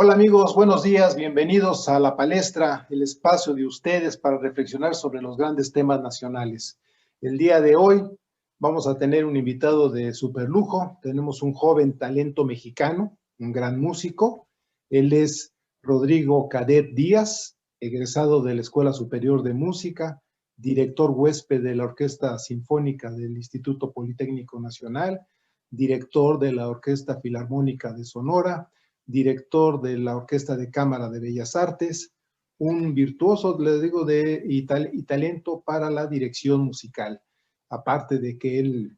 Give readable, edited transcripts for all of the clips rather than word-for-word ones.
Hola amigos, buenos días, bienvenidos a La Palestra, el espacio de ustedes para reflexionar sobre los grandes temas nacionales. El día de hoy vamos a tener un invitado de superlujo, tenemos un joven talento mexicano, un gran músico. Él es Rodrigo Cadet Díaz, egresado de la Escuela Superior de Música, director huésped de la Orquesta Sinfónica del Instituto Politécnico Nacional, director de la Orquesta Filarmónica de Sonora, director de la Orquesta de Cámara de Bellas Artes, un virtuoso, les digo, y talento para la dirección musical. Aparte de que él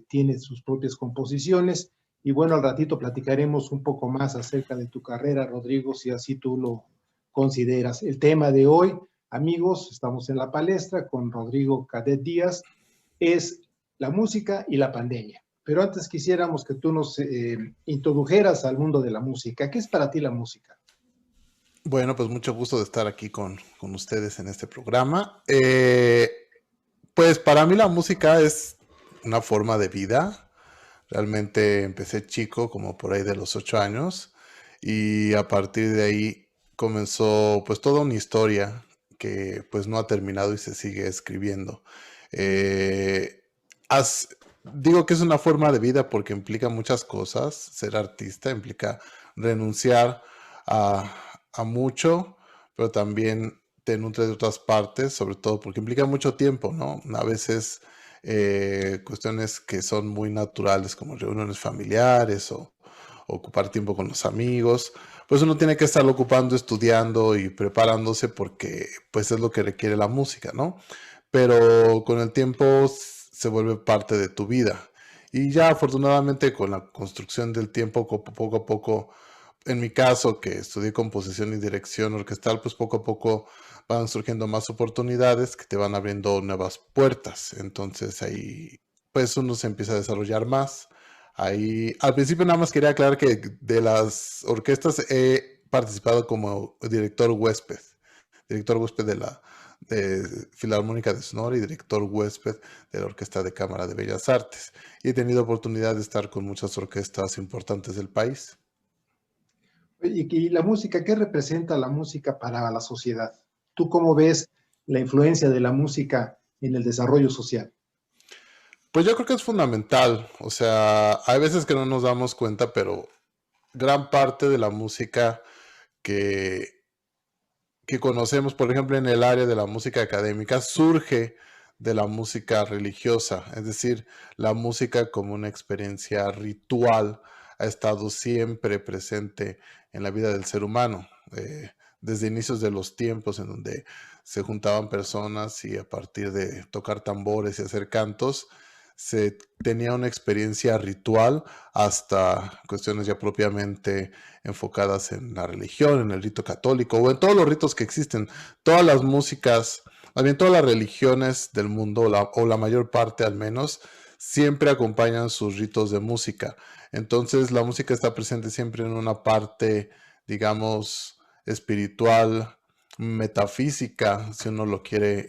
tiene sus propias composiciones. Y bueno, al ratito platicaremos un poco más acerca de tu carrera, Rodrigo, si así tú lo consideras. El tema de hoy, amigos, estamos en La Palestra con Rodrigo Cadet Díaz, es la música y la pandemia. Pero antes quisiéramos que tú nos introdujeras al mundo de la música. ¿Qué es para ti la música? Bueno, pues mucho gusto de estar aquí con ustedes en este programa. Pues para mí la música es una forma de vida. Realmente empecé chico, como por ahí de los 8 años, y a partir de ahí comenzó pues toda una historia que pues no ha terminado y se sigue escribiendo. Eh, as- Digo que es una forma de vida porque implica muchas cosas. Ser artista implica renunciar a, a mucho, pero también te nutre de otras partes, sobre todo porque implica mucho tiempo, ¿no? A veces cuestiones que son muy naturales como reuniones familiares o ocupar tiempo con los amigos, pues uno tiene que estarlo ocupando, estudiando y preparándose porque pues es lo que requiere la música, ¿no? Pero con el tiempo se vuelve parte de tu vida. Y ya afortunadamente con la construcción del tiempo, poco a poco, en mi caso que estudié composición y dirección orquestal, pues poco a poco van surgiendo más oportunidades que te van abriendo nuevas puertas. Entonces ahí pues uno se empieza a desarrollar más. Ahí, al principio nada más quería aclarar que de las orquestas he participado como director huésped de la Filarmónica de Sonora y director huésped de la Orquesta de Cámara de Bellas Artes. Y he tenido oportunidad de estar con muchas orquestas importantes del país. Y la música, ¿qué representa la música para la sociedad? ¿Tú cómo ves la influencia de la música en el desarrollo social? Pues yo creo que es fundamental, o sea, hay veces que no nos damos cuenta, pero gran parte de la música que, que conocemos, por ejemplo, en el área de la música académica, surge de la música religiosa, es decir, la música como una experiencia ritual ha estado siempre presente en la vida del ser humano, desde inicios de los tiempos en donde se juntaban personas y a partir de tocar tambores y hacer cantos, se tenía una experiencia ritual hasta cuestiones ya propiamente enfocadas en la religión, en el rito católico o en todos los ritos que existen. Todas las músicas, más bien todas las religiones del mundo, o la mayor parte al menos, siempre acompañan sus ritos de música. Entonces la música está presente siempre en una parte, digamos, espiritual, metafísica, si uno lo quiere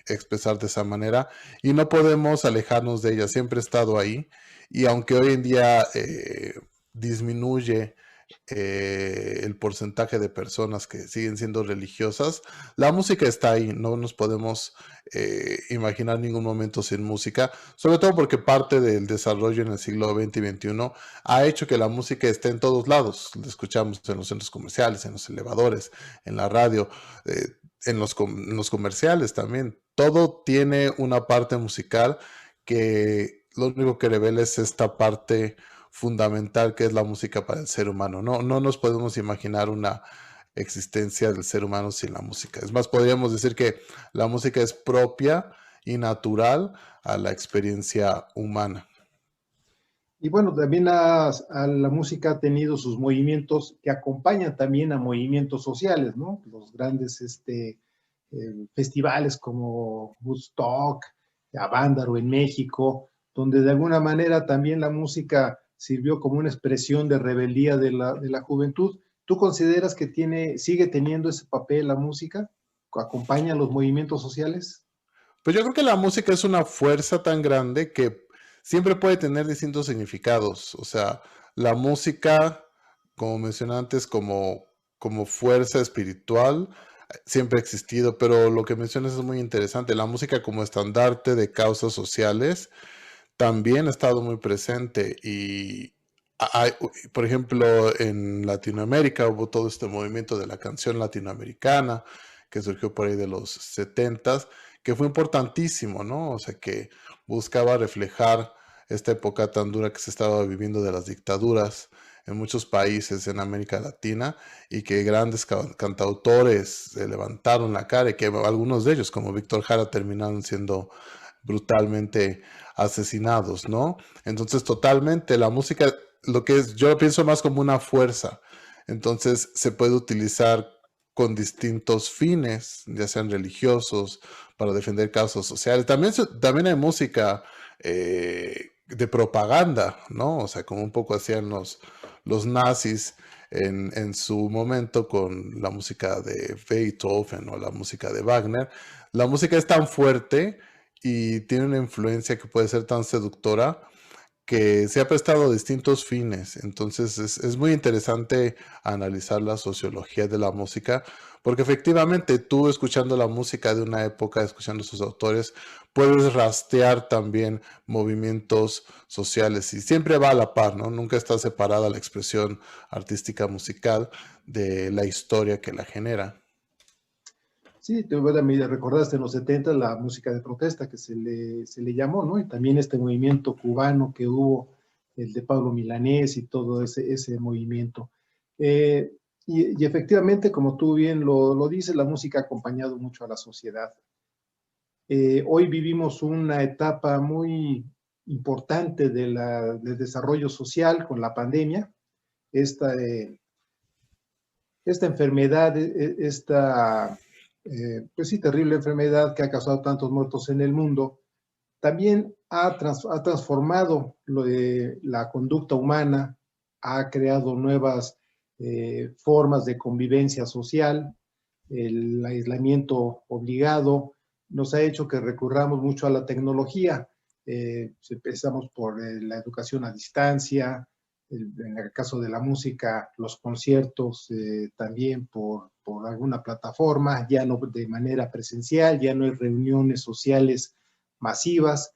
expresar de esa manera, y no podemos alejarnos de ella, siempre ha estado ahí, y aunque hoy en día disminuye el porcentaje de personas que siguen siendo religiosas, la música está ahí, no nos podemos imaginar ningún momento sin música, sobre todo porque parte del desarrollo en el siglo XX y XXI ha hecho que la música esté en todos lados. La escuchamos en los centros comerciales, en los elevadores, en la radio, en los comerciales también. Todo tiene una parte musical que lo único que revela es esta parte fundamental que es la música para el ser humano. No nos podemos imaginar una existencia del ser humano sin la música. Es más, podríamos decir que la música es propia y natural a la experiencia humana. Y bueno, también a la música ha tenido sus movimientos que acompañan también a movimientos sociales, ¿no? Los grandes festivales como Woodstock, Avándaro en México, donde de alguna manera también la música sirvió como una expresión de rebeldía de la juventud. ¿Tú consideras que sigue teniendo ese papel la música? ¿Acompaña los movimientos sociales? Pues yo creo que la música es una fuerza tan grande que siempre puede tener distintos significados. O sea, la música como mencioné antes, como fuerza espiritual, siempre ha existido, pero lo que mencionas es muy interesante. La música como estandarte de causas sociales también ha estado muy presente y por ejemplo, en Latinoamérica hubo todo este movimiento de la canción latinoamericana que surgió por ahí de los 70s, que fue importantísimo, ¿no? O sea, que buscaba reflejar esta época tan dura que se estaba viviendo de las dictaduras en muchos países en América Latina y que grandes cantautores se levantaron la cara y que algunos de ellos, como Víctor Jara, terminaron siendo brutalmente asesinados, ¿no? Entonces, totalmente, la música, lo que es, yo lo pienso más como una fuerza. Entonces, se puede utilizar con distintos fines, ya sean religiosos, para defender causas sociales. También, también hay música de propaganda, ¿no? O sea, como un poco hacían los nazis en su momento con la música de Beethoven o la música de Wagner. La música es tan fuerte y tiene una influencia que puede ser tan seductora que se ha prestado a distintos fines. Entonces es muy interesante analizar la sociología de la música, porque efectivamente tú escuchando la música de una época, escuchando sus autores, puedes rastrear también movimientos sociales y siempre va a la par, ¿no? Nunca está separada la expresión artística musical de la historia que la genera. Sí, me recordaste en los 70 la música de protesta que se le llamó, ¿no? Y también este movimiento cubano que hubo, el de Pablo Milanés y todo ese movimiento. Eh, y efectivamente, como tú bien lo dices, la música ha acompañado mucho a la sociedad. Hoy vivimos una etapa muy importante del desarrollo social con la pandemia. Esta, esta enfermedad, esta, pues sí, terrible enfermedad que ha causado tantos muertos en el mundo, también ha transformado la conducta humana, ha creado nuevas formas de convivencia social, el aislamiento obligado nos ha hecho que recurramos mucho a la tecnología. Empezamos por la educación a distancia, en el caso de la música, los conciertos también por alguna plataforma, ya no de manera presencial, ya no hay reuniones sociales masivas.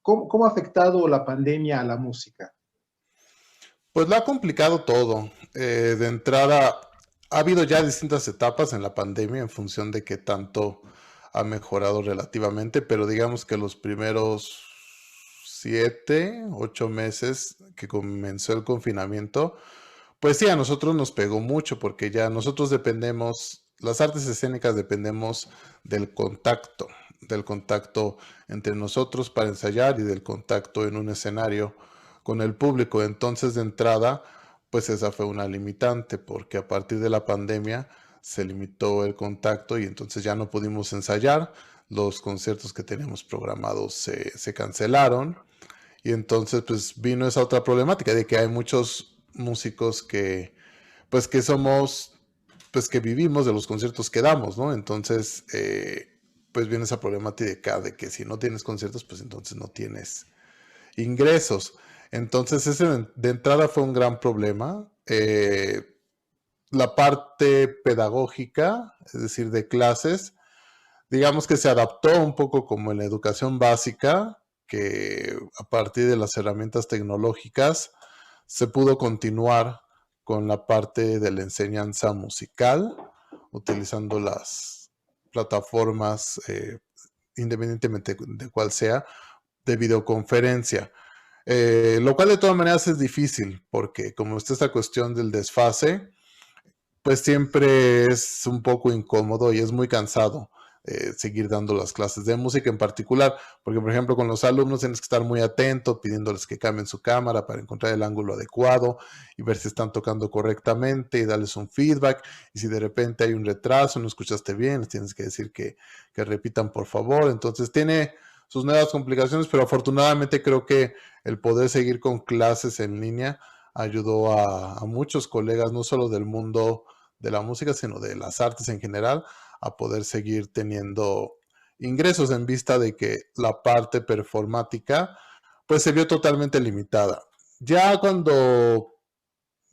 ¿Cómo ha afectado la pandemia a la música? Pues lo ha complicado todo. De entrada, ha habido ya distintas etapas en la pandemia en función de qué tanto ha mejorado relativamente, pero digamos que los primeros 7, 8 meses que comenzó el confinamiento, pues sí, a nosotros nos pegó mucho porque ya nosotros dependemos, las artes escénicas dependemos del contacto entre nosotros para ensayar y del contacto en un escenario con el público. Entonces, de entrada, pues esa fue una limitante porque a partir de la pandemia se limitó el contacto y entonces ya no pudimos ensayar. Los conciertos que teníamos programados se cancelaron y entonces pues vino esa otra problemática de que hay muchos músicos pues que somos, pues que vivimos de los conciertos que damos, ¿no? Entonces, pues viene esa problemática de que si no tienes conciertos, pues entonces no tienes ingresos. Entonces, ese de entrada fue un gran problema. La parte pedagógica, es decir, de clases, digamos que se adaptó un poco como en la educación básica, que a partir de las herramientas tecnológicas se pudo continuar con la parte de la enseñanza musical, utilizando las plataformas, independientemente de cuál sea, de videoconferencia. Lo cual de todas maneras es difícil, porque como está esta cuestión del desfase, pues siempre es un poco incómodo y es muy cansado seguir dando las clases de música en particular, porque por ejemplo con los alumnos tienes que estar muy atento pidiéndoles que cambien su cámara para encontrar el ángulo adecuado y ver si están tocando correctamente y darles un feedback, y si de repente hay un retraso, no escuchaste bien, les tienes que decir que repitan por favor. Entonces tiene sus nuevas complicaciones, pero afortunadamente creo que el poder seguir con clases en línea ayudó a muchos colegas, no solo del mundo de la música, sino de las artes en general, a poder seguir teniendo ingresos en vista de que la parte performática pues se vio totalmente limitada. Ya cuando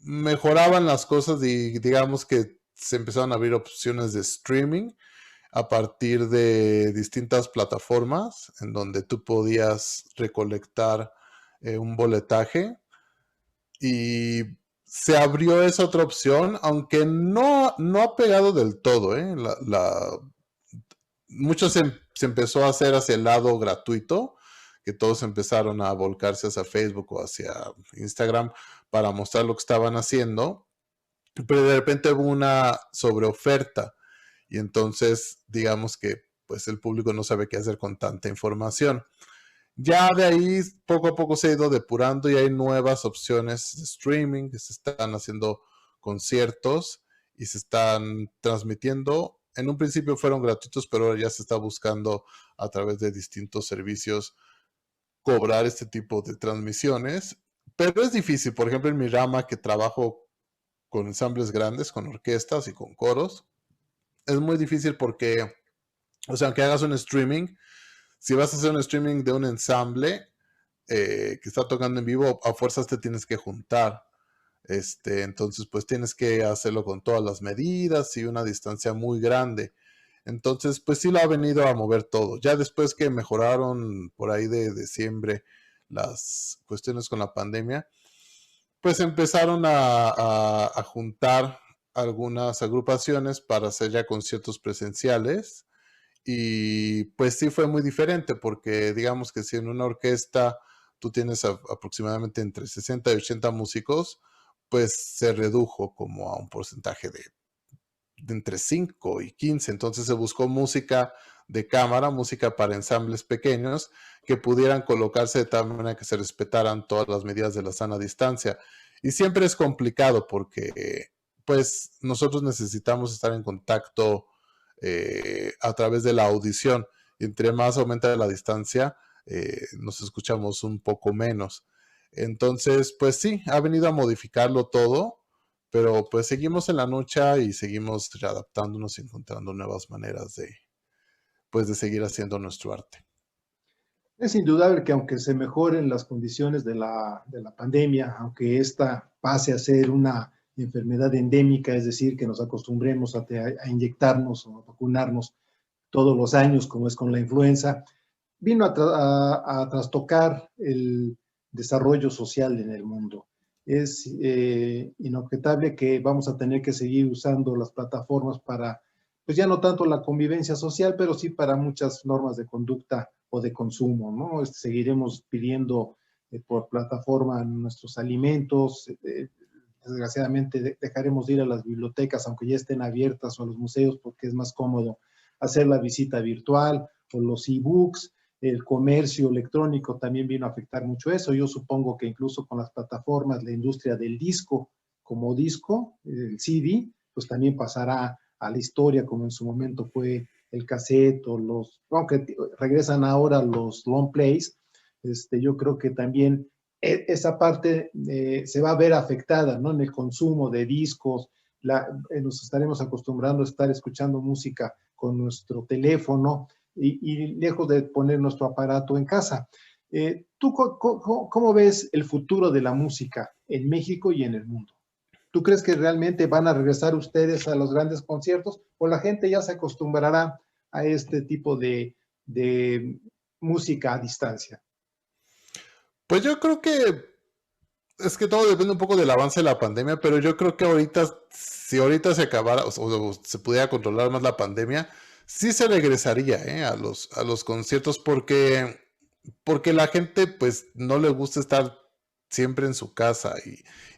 mejoraban las cosas y digamos que se empezaron a abrir opciones de streaming a partir de distintas plataformas en donde tú podías recolectar un boletaje y se abrió esa otra opción, aunque no ha pegado del todo, ¿eh? Mucho se empezó a hacer hacia el lado gratuito, que todos empezaron a volcarse hacia Facebook o hacia Instagram para mostrar lo que estaban haciendo, pero de repente hubo una sobreoferta y entonces digamos que pues el público no sabe qué hacer con tanta información. Ya de ahí poco a poco se ha ido depurando y hay nuevas opciones de streaming, que se están haciendo conciertos y se están transmitiendo. En un principio fueron gratuitos, pero ahora ya se está buscando a través de distintos servicios cobrar este tipo de transmisiones. Pero es difícil, por ejemplo, en mi rama que trabajo con ensambles grandes, con orquestas y con coros, es muy difícil porque, o sea, aunque hagas un streaming, si vas a hacer un streaming de un ensamble que está tocando en vivo, a fuerzas te tienes que juntar. Entonces, pues tienes que hacerlo con todas las medidas y una distancia muy grande. Entonces, pues sí lo ha venido a mover todo. Ya después que mejoraron por ahí de diciembre las cuestiones con la pandemia, pues empezaron a juntar algunas agrupaciones para hacer ya conciertos presenciales y pues sí fue muy diferente porque digamos que si en una orquesta tú tienes aproximadamente entre 60 y 80 músicos, pues se redujo como a un porcentaje de entre 5 y 15. Entonces se buscó música de cámara, música para ensambles pequeños que pudieran colocarse de tal manera que se respetaran todas las medidas de la sana distancia. Y siempre es complicado porque pues nosotros necesitamos estar en contacto a través de la audición. Y entre más aumenta la distancia, nos escuchamos un poco menos. Entonces, pues sí, ha venido a modificarlo todo, pero pues seguimos en la lucha y seguimos readaptándonos y encontrando nuevas maneras pues, de seguir haciendo nuestro arte. Es indudable que aunque se mejoren las condiciones de la pandemia, aunque esta pase a ser una enfermedad endémica, es decir, que nos acostumbremos a inyectarnos o a vacunarnos todos los años, como es con la influenza, vino a trastocar el desarrollo social en el mundo. Es inobjetable que vamos a tener que seguir usando las plataformas para, pues ya no tanto la convivencia social, pero sí para muchas normas de conducta o de consumo, ¿no? Seguiremos pidiendo por plataforma nuestros alimentos, desgraciadamente dejaremos de ir a las bibliotecas, aunque ya estén abiertas, o a los museos, porque es más cómodo hacer la visita virtual, o los e-books. El comercio electrónico también vino a afectar mucho eso. Yo supongo que incluso con las plataformas, la industria del disco como disco, el CD, pues también pasará a la historia como en su momento fue el cassette o aunque regresan ahora los long plays, yo creo que también esa parte se va a ver afectada, ¿no? En el consumo de discos, nos estaremos acostumbrando a estar escuchando música con nuestro teléfono y lejos de poner nuestro aparato en casa. ¿Tú cómo ves el futuro de la música en México y en el mundo? ¿Tú crees que realmente van a regresar ustedes a los grandes conciertos o la gente ya se acostumbrará a este tipo de música a distancia? Pues yo creo que es que todo depende un poco del avance de la pandemia, pero yo creo que ahorita, si ahorita se acabara o se pudiera controlar más la pandemia, sí se regresaría a los conciertos porque la gente pues no le gusta estar siempre en su casa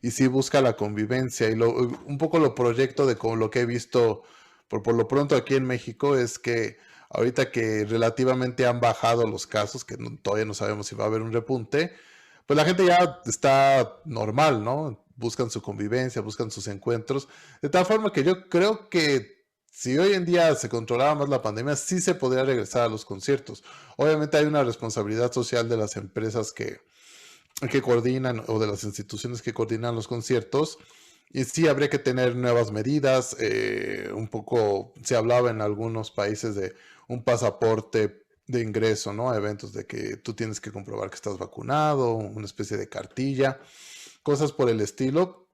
y sí busca la convivencia y un poco lo proyecto de como lo que he visto por lo pronto aquí en México es que ahorita que relativamente han bajado los casos, que todavía no sabemos si va a haber un repunte, pues la gente ya está normal, ¿no? Buscan su convivencia, buscan sus encuentros, de tal forma que yo creo que si hoy en día se controlaba más la pandemia, sí se podría regresar a los conciertos. Obviamente hay una responsabilidad social de las empresas que coordinan o de las instituciones que coordinan los conciertos. Y sí habría que tener nuevas medidas. Un poco se hablaba en algunos países de un pasaporte de ingreso, ¿no? A eventos de que tú tienes que comprobar que estás vacunado, una especie de cartilla, cosas por el estilo.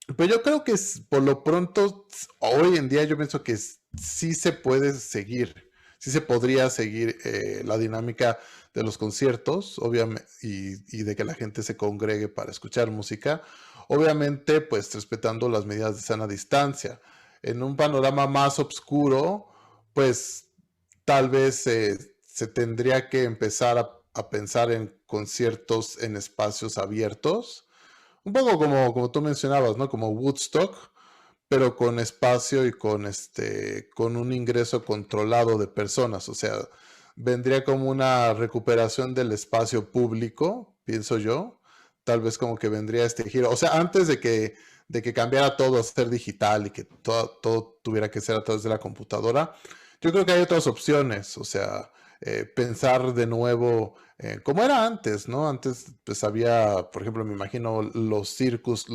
Pero yo creo que por lo pronto, hoy en día yo pienso que sí se puede seguir, sí se podría seguir la dinámica de los conciertos, obviamente, y de que la gente se congregue para escuchar música, obviamente pues respetando las medidas de sana distancia. En un panorama más oscuro, pues tal vez se tendría que empezar a pensar en conciertos en espacios abiertos, un poco como tú mencionabas, ¿no? Como Woodstock, pero con espacio y con un ingreso controlado de personas. O sea, vendría como una recuperación del espacio público, pienso yo. Tal vez como que vendría este giro. O sea, antes de que cambiara todo a ser digital y que todo tuviera que ser a través de la computadora, yo creo que hay otras opciones. O sea, pensar de nuevo como era antes, ¿no? Antes pues había, por ejemplo, me imagino los circos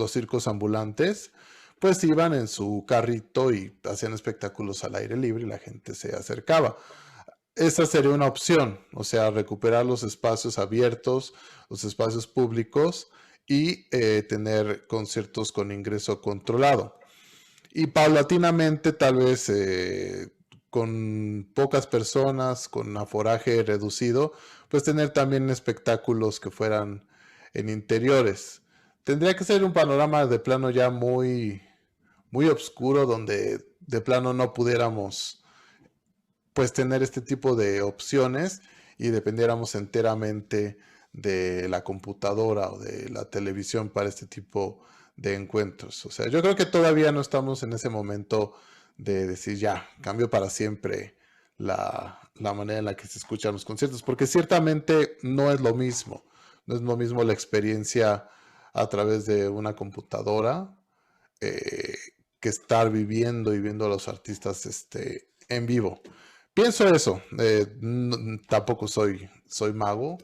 ambulantes, pues iban en su carrito y hacían espectáculos al aire libre y la gente se acercaba. Esa sería una opción, o sea, recuperar los espacios abiertos, los espacios públicos y tener conciertos con ingreso controlado. Y paulatinamente, tal vez con pocas personas, con aforaje reducido, pues tener también espectáculos que fueran en interiores. Tendría que ser un panorama de plano ya muy oscuro, donde de plano no pudiéramos pues tener este tipo de opciones y dependiéramos enteramente de la computadora o de la televisión para este tipo de encuentros. O sea, yo creo que todavía no estamos en ese momento de decir ya, cambio para siempre la manera en la que se escuchan los conciertos, porque ciertamente no es lo mismo, no es lo mismo la experiencia a través de una computadora eh, que estar viviendo y viendo a los artistas en vivo. Pienso eso, tampoco soy mago,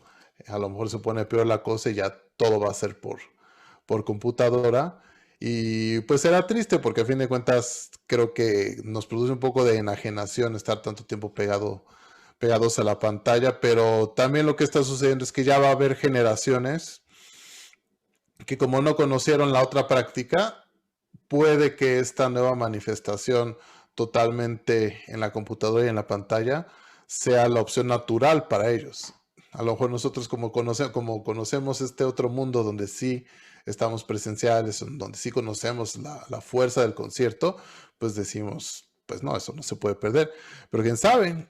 a lo mejor se pone peor la cosa y ya todo va a ser por computadora. Y pues será triste porque a fin de cuentas creo que nos produce un poco de enajenación estar tanto tiempo pegados a la pantalla, pero también lo que está sucediendo es que ya va a haber generaciones que como no conocieron la otra práctica, puede que esta nueva manifestación totalmente en la computadora y en la pantalla sea la opción natural para ellos. A lo mejor nosotros como conocemos este otro mundo donde sí estamos presenciales, donde sí conocemos la fuerza del concierto, pues decimos, pues no, eso no se puede perder. Pero quién sabe,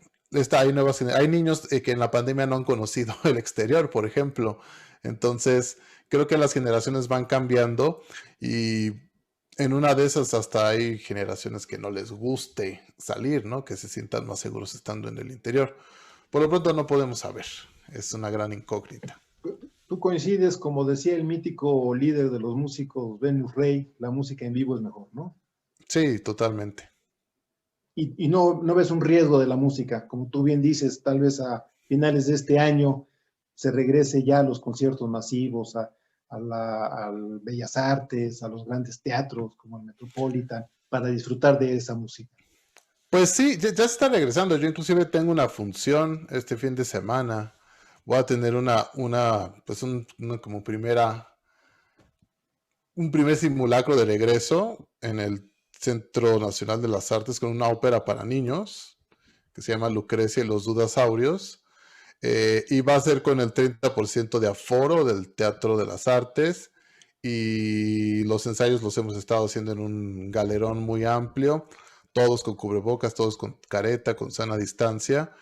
hay niños que en la pandemia no han conocido el exterior, por ejemplo. Entonces, creo que las generaciones van cambiando y en una de esas hasta hay generaciones que no les guste salir, ¿no? Que se sientan más seguros estando en el interior. Por lo pronto no podemos saber. Es una gran incógnita. Tú coincides, como decía el mítico líder de los músicos, Venus Rey, la música en vivo es mejor, ¿no? Sí, totalmente. Y no ves un riesgo de la música, como tú bien dices, tal vez a finales de este año se regrese ya a los conciertos masivos, al Bellas Artes, a los grandes teatros como el Metropolitan, para disfrutar de esa música. Pues sí, ya se está regresando. Yo inclusive tengo una función este fin de semana. Voy a tener pues una como un primer simulacro de regreso en el Centro Nacional de las Artes con una ópera para niños que se llama Lucrecia y los Dudasaurios. Y va a ser con el 30% de aforo del Teatro de las Artes. Y los ensayos los hemos estado haciendo en un galerón muy amplio, todos con cubrebocas, todos con careta, con sana distancia.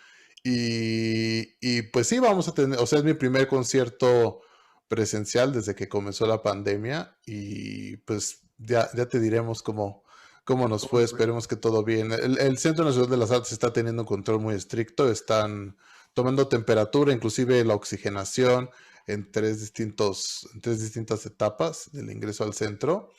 Y pues sí, vamos a tener, o sea, es mi primer concierto presencial desde que comenzó la pandemia y pues ya te diremos cómo nos ¿Cómo fue, le fue? esperemos que todo bien. El Centro Nacional de las Artes está teniendo un control muy estricto, están tomando temperatura, inclusive la oxigenación en tres distintas etapas del ingreso al centro.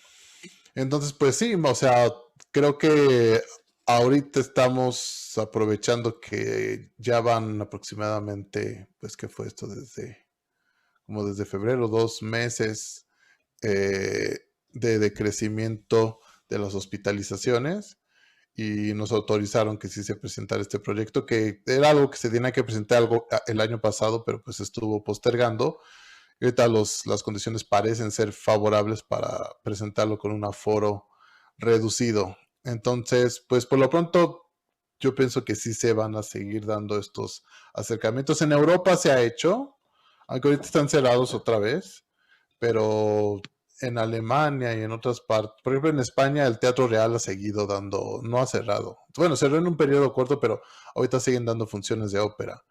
Entonces, pues sí, o sea, creo que ahorita estamos aprovechando que ya van aproximadamente, pues, ¿qué fue esto? Como desde febrero, 2 meses de crecimiento de las hospitalizaciones y nos autorizaron que sí se presentara este proyecto, que era algo que se tenía que presentar el año pasado, pero pues estuvo postergando Y ahorita las condiciones parecen ser favorables para presentarlo con un aforo reducido. Entonces, pues por lo pronto yo pienso que sí se van a seguir dando estos acercamientos. En Europa se ha hecho, aunque ahorita están cerrados otra vez, pero en Alemania y en otras partes, por ejemplo en España el Teatro Real ha seguido dando, no ha cerrado. Bueno, cerró en un periodo corto, pero ahorita siguen dando funciones de ópera.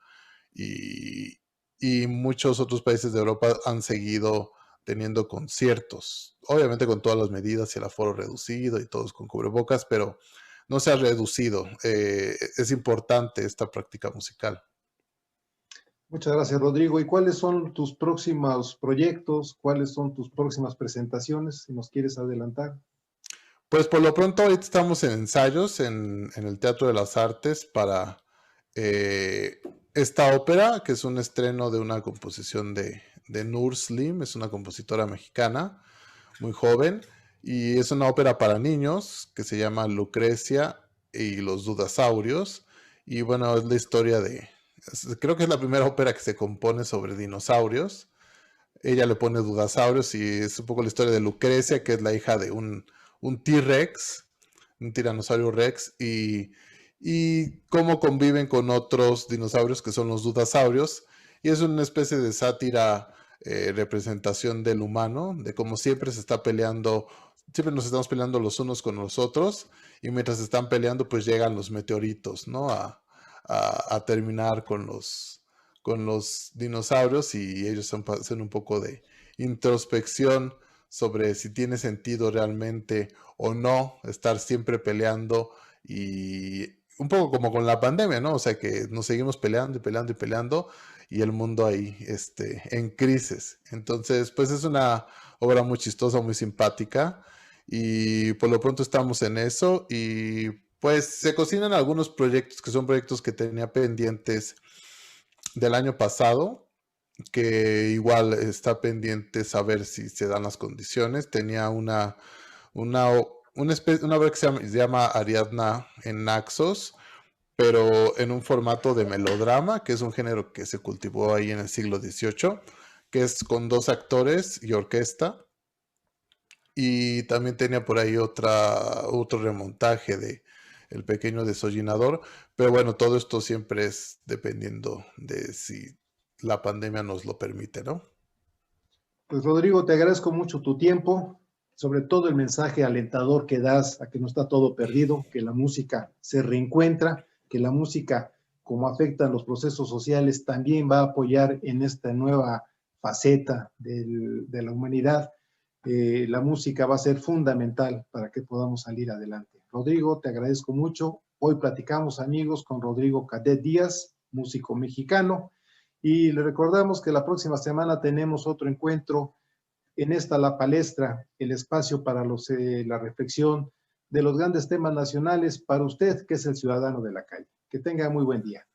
Y, y muchos otros países de Europa han seguido teniendo conciertos, obviamente con todas las medidas y el aforo reducido y todos con cubrebocas, pero no se ha reducido. Es importante esta práctica musical. Muchas gracias, Rodrigo. ¿Y cuáles son tus próximos proyectos? ¿Cuáles son tus próximas presentaciones? Si nos quieres adelantar. Pues por lo pronto ahorita estamos en ensayos en el Teatro de las Artes para eh, esta ópera, que es un estreno de una composición de Nur Slim, es una compositora mexicana muy joven, y es una ópera para niños que se llama Lucrecia y los Dudasaurios, y bueno, es la historia creo que es la primera ópera que se compone sobre dinosaurios. Ella le pone Dudasaurios y es un poco la historia de Lucrecia, que es la hija de un T-Rex, un tiranosaurio Rex, y cómo conviven con otros dinosaurios que son los Dudasaurios. Y es una especie de sátira, representación del humano, de cómo siempre se está peleando, siempre nos estamos peleando los unos con los otros, y mientras están peleando, pues llegan los meteoritos, ¿no? A terminar con los dinosaurios, y ellos hacen un poco de introspección sobre si tiene sentido realmente o no estar siempre peleando, y un poco como con la pandemia, ¿no? O sea que nos seguimos peleando y peleando y peleando y el mundo ahí en crisis. Entonces, pues es una obra muy chistosa, muy simpática, y por lo pronto estamos en eso, y pues se cocinan algunos proyectos que son proyectos que tenía pendientes del año pasado, que igual está pendiente saber si se dan las condiciones. Tenía una, una obra que se llama Ariadna en Naxos, pero en un formato de melodrama, que es un género que se cultivó ahí en el siglo XVIII, que es con dos actores y orquesta. Y también tenía por ahí otro remontaje de El pequeño desollinador. Pero bueno, todo esto siempre es dependiendo de si la pandemia nos lo permite, ¿no? Pues Rodrigo, te agradezco mucho tu tiempo, sobre todo el mensaje alentador que das a que no está todo perdido, que la música se reencuentra, que la música, como afecta a los procesos sociales, también va a apoyar en esta nueva faceta de la humanidad. La música va a ser fundamental para que podamos salir adelante. Rodrigo, te agradezco mucho. Hoy platicamos, amigos, con Rodrigo Cadet Díaz, músico mexicano, y le recordamos que la próxima semana tenemos otro encuentro en esta La Palestra, el espacio para la reflexión de los grandes temas nacionales para usted, que es el ciudadano de la calle. Que tenga muy buen día.